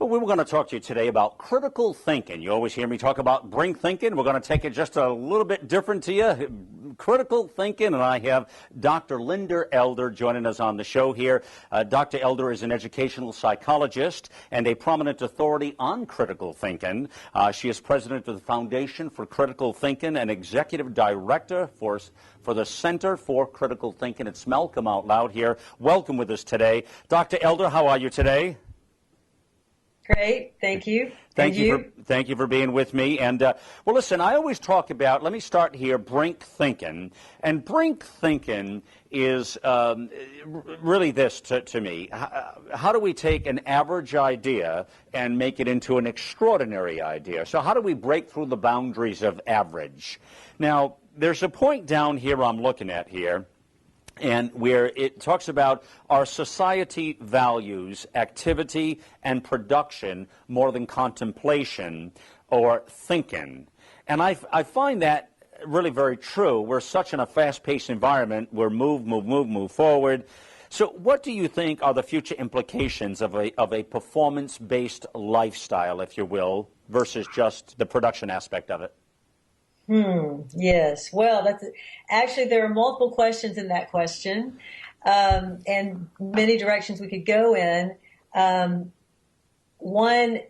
Well, we were going to talk to you today about critical thinking. You always hear me talk about bring thinking. We're going to take it just a little bit different to you. Critical thinking, and I have Dr. Linda Elder joining us on the show here. Dr. Elder is an educational psychologist and a prominent authority on critical thinking. She is president of the Foundation for Critical Thinking and executive director for the Center for Critical Thinking. It's Malcolm Out Loud here. Welcome with us today. Dr. Elder, how are you today? Great, thank you. Thank you for being with me. And well, listen, I always talk about. Let me start here. Brink thinking, and brink thinking is really this to me. How do we take an average idea and make it into an extraordinary idea? So how do we break through the boundaries of average? Now, there's a point down here I'm looking at here, and where it talks about our society values activity and production more than contemplation or thinking. And I find that really very true. We're such in a fast-paced environment. We're move forward. So what do you think are the future implications of a performance-based lifestyle, if you will, versus just the production aspect of it? Yes. Well, actually, there are multiple questions in that question, and many directions we could go in. One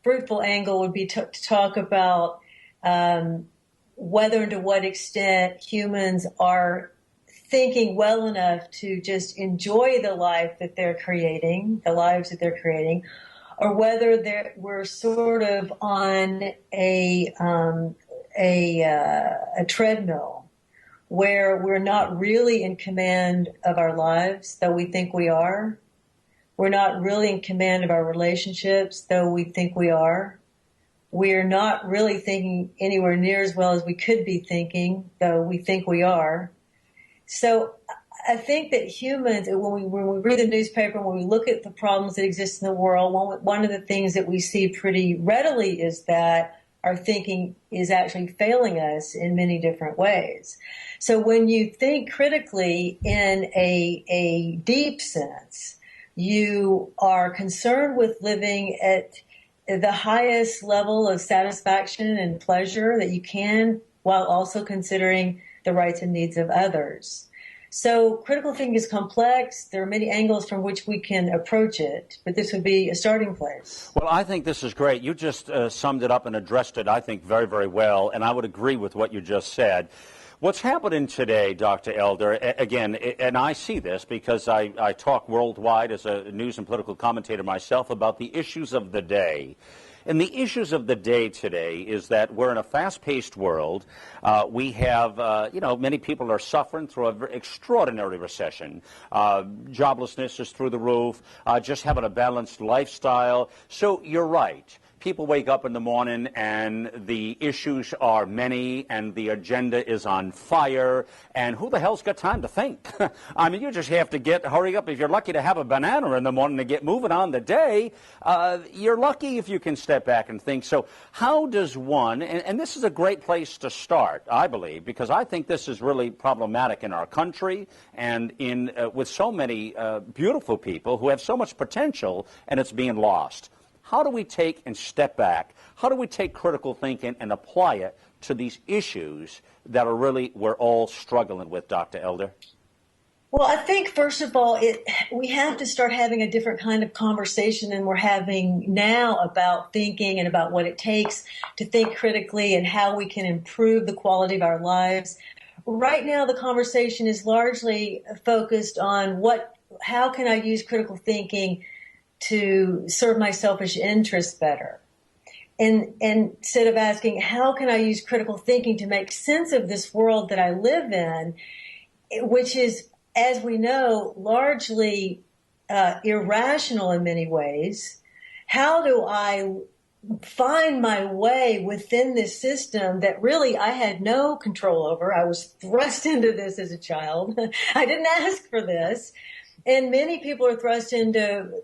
fruitful angle would be to talk about whether and to what extent humans are thinking well enough to just enjoy the life that they're creating, the lives that they're creating, or whether we're sort of on a treadmill where we're not really in command of our lives, though we think we are. We're not really in command of our relationships, though we think we are. We're not really thinking anywhere near as well as we could be thinking, though we think we are. So I think that humans, when we read the newspaper, when we look at the problems that exist in the world, one of the things that we see pretty readily is that our thinking is actually failing us in many different ways. So when you think critically in a deep sense, you are concerned with living at the highest level of satisfaction and pleasure that you can, while also considering the rights and needs of others. So critical thinking is complex. There are many angles from which we can approach it, but this would be a starting place. Well, I think this is great. You just summed it up and addressed it, I think, very, very well, and I would agree with what you just said. What's happening today, Dr. Elder, again, and I see this because I talk worldwide as a news and political commentator myself about the issues of the day. And the issues of the day today is that we're in a fast-paced world. We have, many people are suffering through an extraordinary recession. Joblessness is through the roof, just having a balanced lifestyle. So you're right. People wake up in the morning and the issues are many and the agenda is on fire. And who the hell's got time to think? I mean, you just have to hurry up. If you're lucky to have a banana in the morning to get moving on the day, you're lucky if you can step back and think. So how does one, and this is a great place to start, I believe, because I think this is really problematic in our country and with so many beautiful people who have so much potential and it's being lost. How do we take and step back? How do we take critical thinking and apply it to these issues that are really we're all struggling with, Dr. Elder? Well, I think, first of all, we have to start having a different kind of conversation than we're having now about thinking and about what it takes to think critically and how we can improve the quality of our lives. Right now, the conversation is largely focused on how can I use critical thinking to serve my selfish interests better. And instead of asking, how can I use critical thinking to make sense of this world that I live in, which is, as we know, largely irrational in many ways. How do I find my way within this system that really I had no control over? I was thrust into this as a child. I didn't ask for this. And many people are thrust into,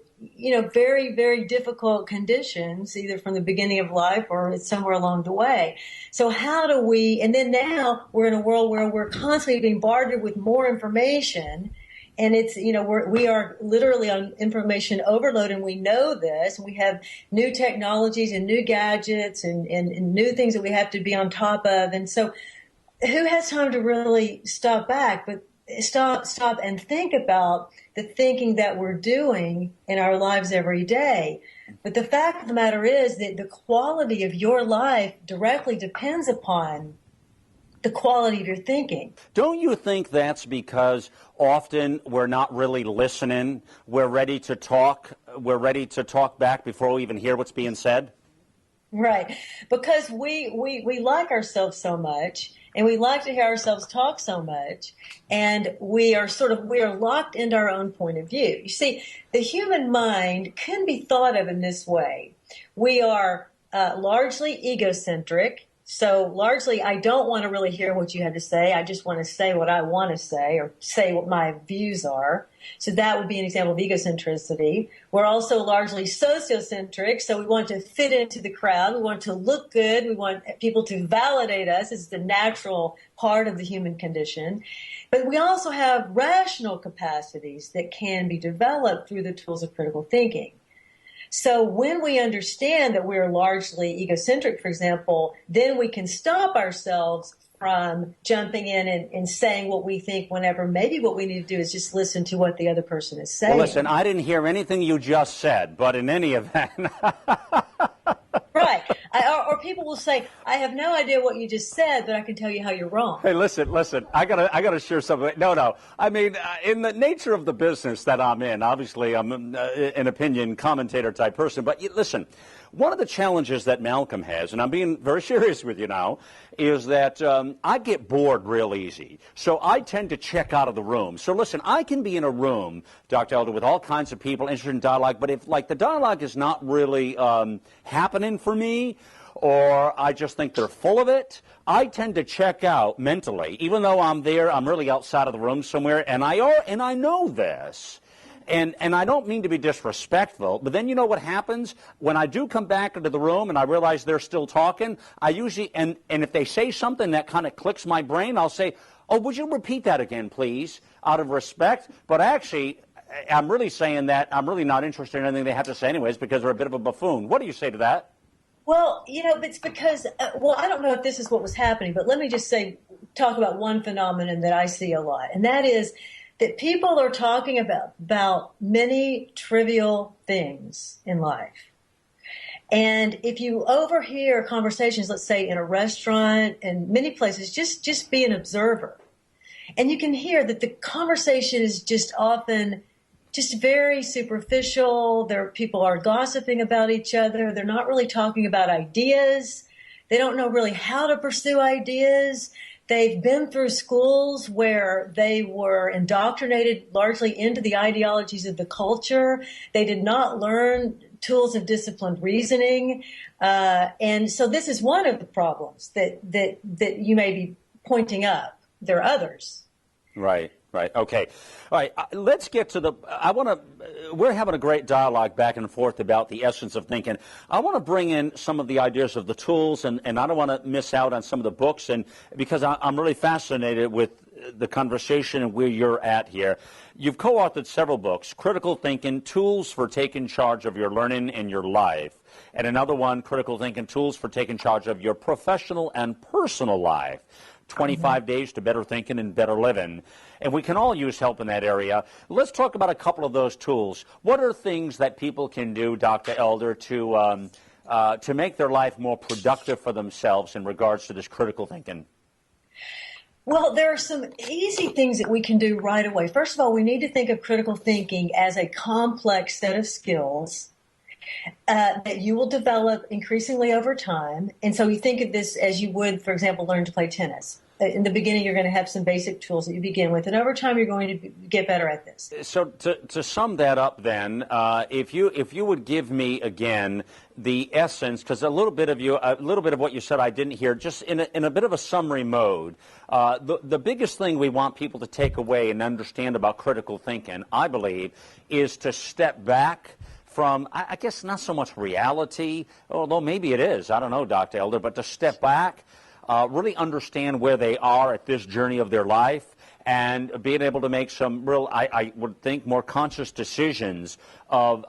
very, very difficult conditions, either from the beginning of life or somewhere along the way. So how do we, and then now we're in a world where we're constantly being bombarded with more information And it's, we are literally on information overload, and we know this. We have new technologies and new gadgets and new things that we have to be on top of. And so who has time to really stop back, but stop and think about the thinking that we're doing in our lives every day? But the fact of the matter is that the quality of your life directly depends upon the quality of your thinking. Don't you think that's because often we're not really listening? We're ready to talk. We're ready to talk back before we even hear what's being said? Right. Because we like ourselves so much, and we like to hear ourselves talk so much, and we are locked into our own point of view. You see, the human mind can be thought of in this way. We are largely egocentric. So largely, I don't want to really hear what you have to say. I just want to say what I want to say, or say what my views are. So that would be an example of egocentricity. We're also largely sociocentric. So we want to fit into the crowd. We want to look good. We want people to validate us. It's the natural part of the human condition. But we also have rational capacities that can be developed through the tools of critical thinking. So when we understand that we're largely egocentric, for example, then we can stop ourselves from jumping in and saying what we think, whenever maybe what we need to do is just listen to what the other person is saying. Well, listen, I didn't hear anything you just said, but in any event... Right. Or people will say, I have no idea what you just said, but I can tell you how you're wrong. Hey, listen. I gotta share something. No. I mean, in the nature of the business that I'm in, obviously I'm an opinion commentator type person. But listen, one of the challenges that Malcolm has, and I'm being very serious with you now, is that I get bored real easy. So I tend to check out of the room. So listen, I can be in a room, Dr. Elder, with all kinds of people interested in dialogue, but if the dialogue is not really happening for me, or I just think they're full of it, I tend to check out mentally. Even though I'm there, I'm really outside of the room somewhere, and I know this. And I don't mean to be disrespectful, but then you know what happens? When I do come back into the room and I realize they're still talking, I usually, and if they say something that kind of clicks my brain, I'll say, oh, would you repeat that again, please, out of respect? But actually, I'm really saying that I'm really not interested in anything they have to say anyways because they're a bit of a buffoon. What do you say to that? Well, it's because, I don't know if this is what was happening, but let me just talk about one phenomenon that I see a lot, and that is that people are talking about many trivial things in life. And if you overhear conversations, let's say in a restaurant and many places, just be an observer. And you can hear that the conversation is just often just very superficial. People are gossiping about each other. They're not really talking about ideas. They don't know really how to pursue ideas. They've been through schools where they were indoctrinated largely into the ideologies of the culture. They did not learn tools of disciplined reasoning. And so this is one of the problems that you may be pointing up. There are others. Right. Okay. All right. Let's get to we're having a great dialogue back and forth about the essence of thinking. I want to bring in some of the ideas of the tools, and I don't want to miss out on some of the books, and because I'm really fascinated with the conversation and where you're at here. You've co-authored several books: Critical Thinking, Tools for Taking Charge of Your Learning in Your Life, and another one, Critical Thinking, Tools for Taking Charge of Your Professional and Personal Life. 25 days to better thinking and better living. And we can all use help in that area. Let's talk about a couple of those tools. What are things that people can do, Dr. Elder, to make their life more productive for themselves in regards to this critical thinking? Well, there are some easy things that we can do right away. First of all, we need to think of critical thinking as a complex set of skills that you will develop increasingly over time. And so you think of this as you would, for example, learn to play tennis. In the beginning, you're going to have some basic tools that you begin with, and over time, you're going to get better at this. So to sum that up then, if you would give me again the essence, because a little bit of what you said I didn't hear, just in a bit of a summary mode. The biggest thing we want people to take away and understand about critical thinking, I believe, is to step back from, I guess, not so much reality, although maybe it is. I don't know, Dr. Elder, but to step back, really understand where they are at this journey of their life, and being able to make some real, I would think, more conscious decisions of,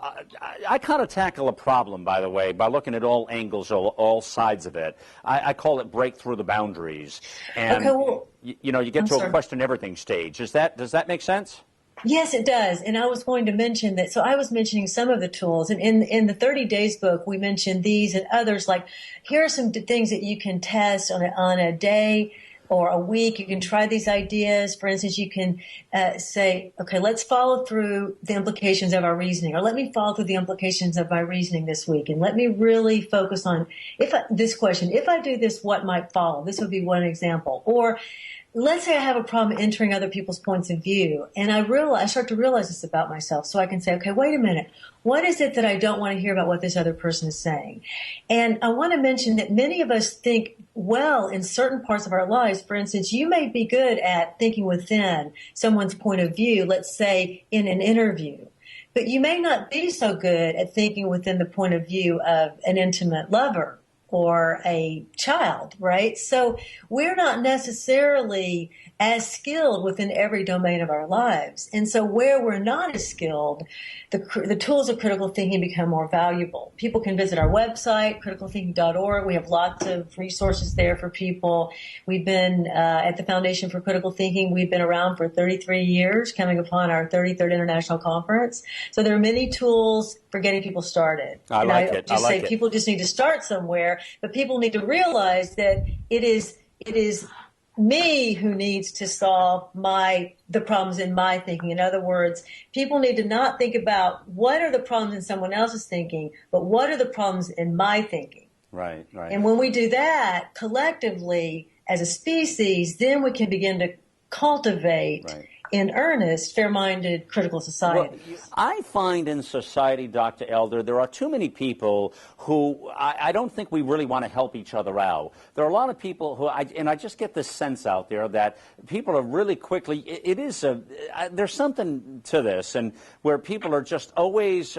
I kind of tackle a problem, by the way, by looking at all angles, all sides of it. I call it break through the boundaries. And, Okay, well, you know, you get I'm to sorry. a question everything stage. Does that make sense? Yes, it does. And I was going to mention that. So I was mentioning some of the tools, and in the 30 Days book, we mentioned these and others. Like, here are some things that you can test on a day or a week. You can try these ideas. For instance, you can say, okay, let's follow through the implications of our reasoning, or let me follow through the implications of my reasoning this week, and let me really focus on this question. If I do this, what might follow? This would be one example. Or let's say I have a problem entering other people's points of view, and I start to realize this about myself. So I can say, okay, wait a minute. What is it that I don't want to hear about what this other person is saying? And I want to mention that many of us think well in certain parts of our lives. For instance, you may be good at thinking within someone's point of view, let's say in an interview, but you may not be so good at thinking within the point of view of an intimate lover or a child, right? So we're not necessarily as skilled within every domain of our lives. And so where we're not as skilled, the tools of critical thinking become more valuable. People can visit our website, criticalthinking.org. We have lots of resources there for people. We've been at the Foundation for Critical Thinking. We've been around for 33 years, coming upon our 33rd International Conference. So there are many tools for getting people started. I like it. Just say people just need to start somewhere, but people need to realize that it is me who needs to solve the problems in my thinking. In other words, people need to not think about what are the problems in someone else's thinking, but what are the problems in my thinking. Right, right. And when we do that collectively as a species, then we can begin to cultivate in earnest, fair-minded, critical society. Well, I find in society, Dr. Elder, there are too many people who I don't think we really want to help each other out. There are a lot of people who, I just get this sense out there that people are really quickly, there's something to this, and where people are just always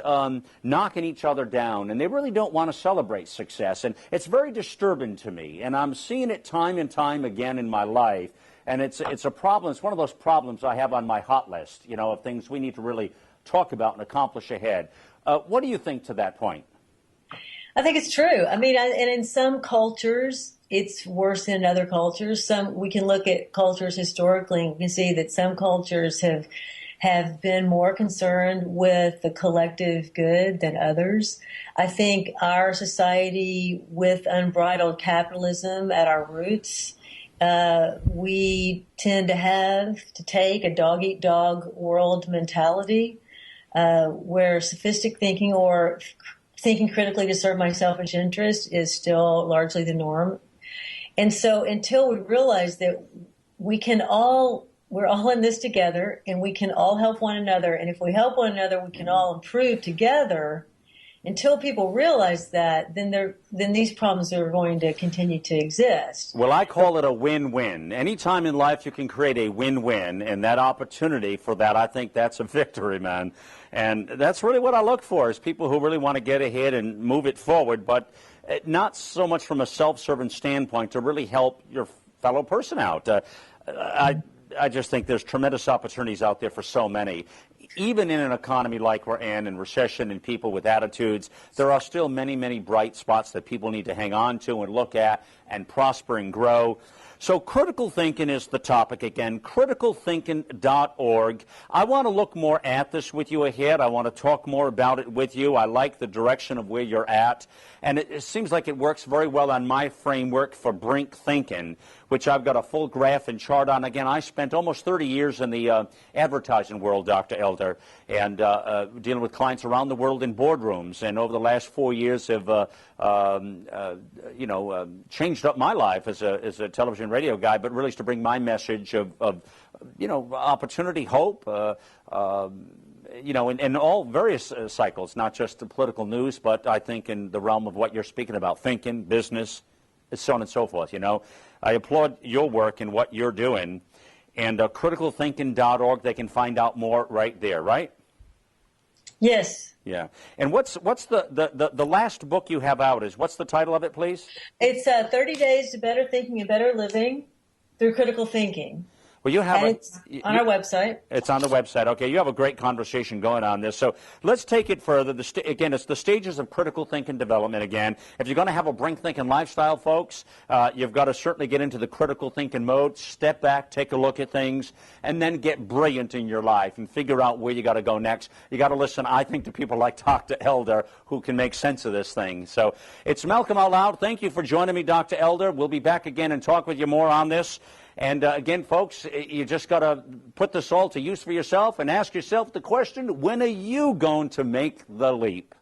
knocking each other down, and they really don't want to celebrate success. And it's very disturbing to me, and I'm seeing it time and time again in my life. And it's a problem. It's one of those problems I have on my hot list, you know, of things we need to really talk about and accomplish ahead. What do you think to that point? I think it's true. I mean, and in some cultures, it's worse than in other cultures. We can look at cultures historically and we can see that some cultures have been more concerned with the collective good than others. I think our society, with unbridled capitalism at our roots, we tend to take a dog-eat-dog world mentality, where sophistic thinking or thinking critically to serve my selfish interest is still largely the norm. And so until we realize that we're all in this together and we can all help one another, and if we help one another, we can all improve together. Until people realize that, then these problems are going to continue to exist. Well, I call it a win-win. Anytime in life you can create a win-win, and that opportunity for that, I think that's a victory, man. And that's really what I look for, is people who really want to get ahead and move it forward, but not so much from a self-serving standpoint to really help your fellow person out. I just think there's tremendous opportunities out there for so many. Even in an economy like we're in recession and people with attitudes, there are still many, many bright spots that people need to hang on to and look at and prosper and grow. So critical thinking is the topic again, criticalthinking.org. I want to look more at this with you ahead. I want to talk more about it with you. I like the direction of where you're at. And it seems like it works very well on my framework for Brink Thinking, which I've got a full graph and chart on. Again, I spent almost 30 years in the advertising world, Dr. Elder, and dealing with clients around the world in boardrooms. And over the last 4 years have, changed up my life as a television radio guy, but really is to bring my message of opportunity, hope, in all various cycles, not just the political news, but I think in the realm of what you're speaking about, thinking, business, so on and so forth, I applaud your work and what you're doing. And criticalthinking.org, they can find out more right there, right? Yes. Yeah. And what's the last book you have out what's the title of it, please? It's 30 Days to Better Thinking and Better Living through Critical Thinking. Well, you have And it's on our website. It's on the website. Okay, you have a great conversation going on this. So let's take it further. Again, it's the stages of critical thinking development again. If you're going to have a brain thinking lifestyle, folks, you've got to certainly get into the critical thinking mode, step back, take a look at things, and then get brilliant in your life and figure out where you got to go next. You got to listen, I think, to people like Dr. Elder who can make sense of this thing. So it's Malcolm Out Loud. Thank you for joining me, Dr. Elder. We'll be back again and talk with you more on this. And again, folks, you just got to put this all to use for yourself and ask yourself the question, when are you going to make the leap?